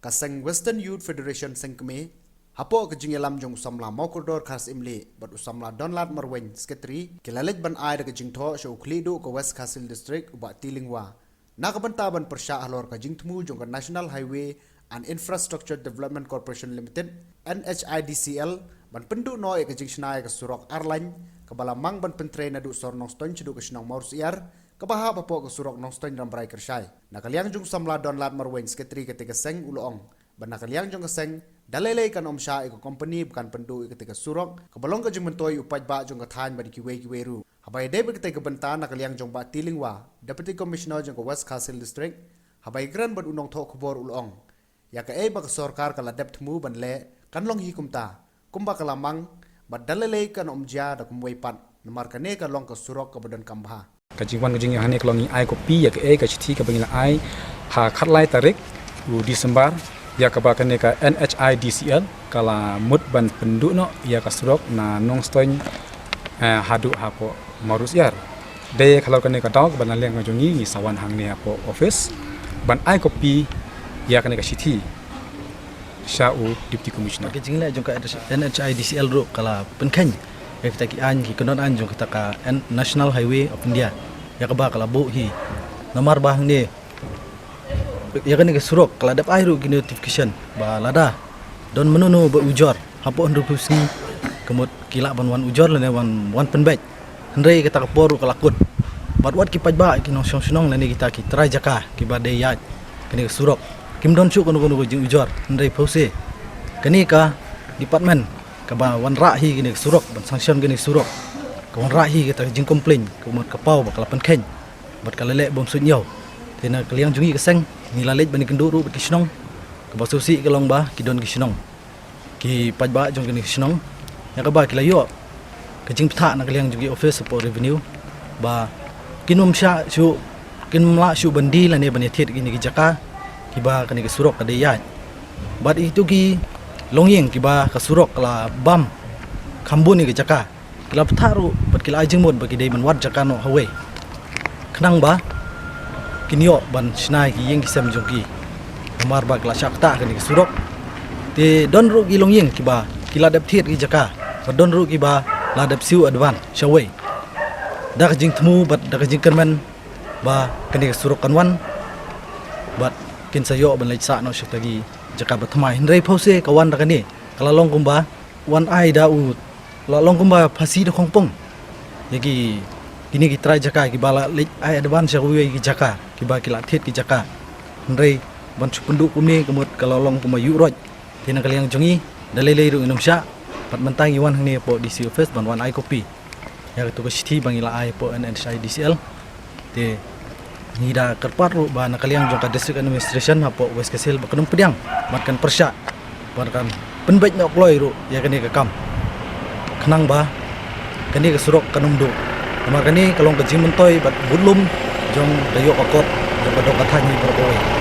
kaseng Western Youth Federation sengkeme hapo ke jingelam jong usamla mokordor khas imli bat usamla donlat marwen sekretari kilalet ban ai ke Jingthoh sho uklidu ke West Kasil district uba tilingwa nakabanta ban persya Halor ke Jingthoh jong ke National Highway and Infrastructure Development Corporation Limited Nhidcl ban pendu no ke Jingshai ke Surok Arlañ ke balamang ban pentre na du sor Nongstoiñ cedu ke Sinong Mawrusyiar kebaha bapo ke Surok Nongstoiñ rambrai kersyai nakaliang jong samla donlat marwen sekretari ketika seng ulong ban nakaliang jong keseng dalele kan omsha iko company bukan pendu ketika Surok kebalong ke Jingthoh upaj ba jong kathan badi kiwe ru habai de ketika kabynta nakaliang jong ba tilingwa Deputy Commissioner jong ke West Kasil district habai gran ban Nongstoiñ khubor ulong ya ke ba ke sarkar kala deptmu ban le kan long hi kumta kumba kalamang bad dalele kan omja da kumwei pat namar kane kan long ke Surok ke badan kambha kajingwan kajing hane kelongi ai kopi ya ke ka chithi ka bangila ai ha khatlai tarik u Disember ya ka ba kane ka Nhidcl kala mut ban penduk no ya ka Surok na Nongstoiñ hadu hapo Mawrusyiar de kalau kane ka dog ban leng ngajongi ni sawan hang ne hapo office ban ai kopi ya kane ka chithi Syau Deputy Commissioner kajing la jong ka Nhidcl ro kala penkhany ya kita ki an ki konon an jong kita ka National Highway of India ya ka ba kala bu hi nomor bah ni ya kan ke Surok kala dap airu ki notification ba lada don menunu ba ujor hapo hendu pusni kemut kila ban wan ujor le wan penbet hendai kita ka poru kala kut bat ki pajba ki nong sonong le ni kita ki trai jaka ki ba de ya kini ke Surok kim don chu kono jing ujor hendai pause kini ka department kaba wan ra hi gini Surok ban sanction gini Surok ka wan ra hi kita jing complain ka mot ka pau bakal penkhany bat kalele bom sunyau tena kaliang jungi keseng ni lalet bani kenduru bat kisnong ka basusi ka long ba ki don kisnong ki pajba jong gini kisnong ya ka ba kilayo ka jing ptha na kaliang jungi office for revenue ba kinom sha chu kinmla shu bandi la ne bani thet gini ki jaka ki ba kani ke Surok ka de ya bat itu ki longyeng kiba ka Surok kala bam khambun ni ke jaka kila ptharu bat kila ajing mod bagi dei man wat jaka no hawe khnang ba kinyo ban snai ki yeng kisam jongki mar ba kala shakta ke Surok te don ru ki longyeng kiba kila dap thiet ki jaka ba don ru kiba la dap siu advan shawe dak jing thmu bat dak jing kerman ba kani Surok kanwan bat kin sayo ban lai sa no shaktagi jaka bathmai hendrai phause kawan rakani kala long kumba wan ai da u la long kumba phasi da khongpong yagi kini ki trai jaka ki bala lik ai advance shawi ki jaka ki ba ki la thet ki jaka hendrai ban chupundu kumni kemut kala long kumba yu roj tina kaliang jongi dalai ru inumsha pat mentang iwan hangni po DC office ban wan ai copy ya tu ka sithi bangila ai po Nhidcl te Nida kerpat ru ba nakaliang jong ka district administration hapo West Kasil ba kanung pediang matkan persya barkan penbet nok loi ru ya kani ka kam khnang ba kani ka Surok kanung do amar kani kalong ka Jingthoh bat bulum jong dayo ka kot jong ka do ka thani berkoi